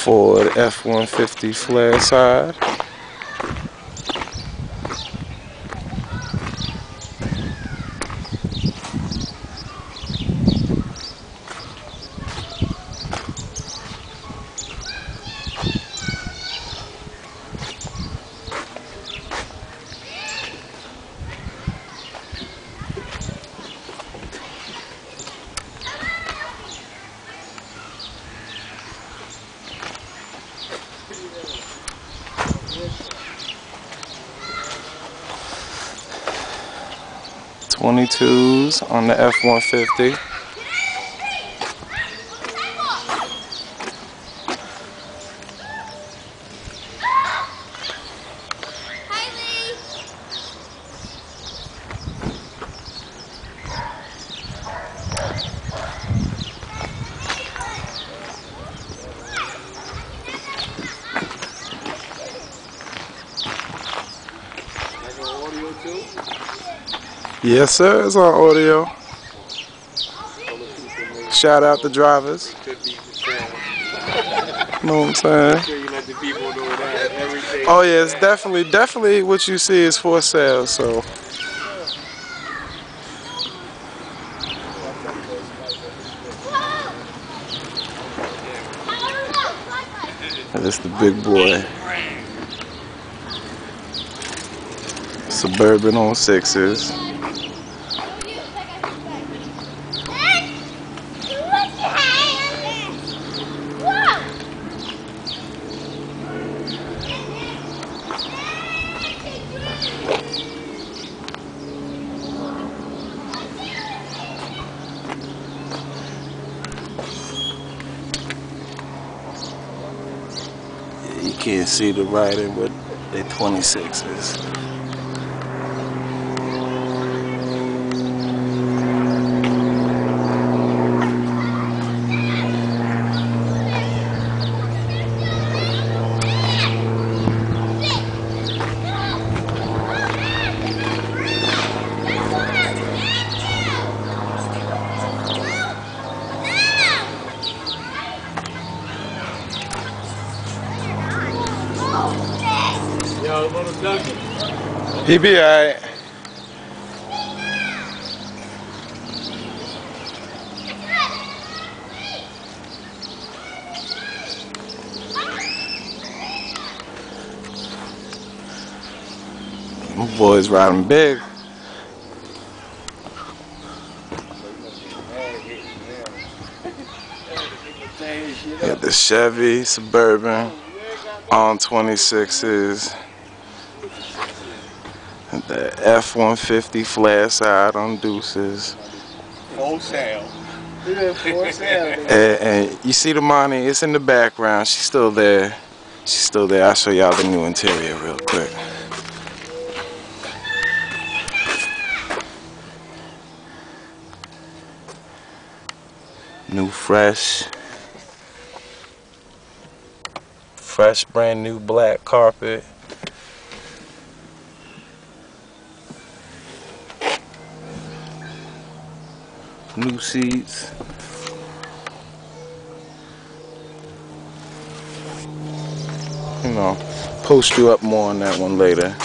Ford F-150 Flareside. '22s on the F-150. Yes, sir, it's on audio. Shout out the drivers. Know what I'm saying? Oh yeah, it's definitely what you see is for sale, so. That's the big boy. Suburban on 6s. You can't see the writing, but they're 26s. He be alright. My boy's riding big. Got the Chevy Suburban on 26s. The F-150 Flareside on deuces. For sale. And you see the Monte, it's in the background. She's still there. She's still there. I'll show y'all the new interior real quick. New fresh brand new black carpet. New seats. You know, post you up more on that one later.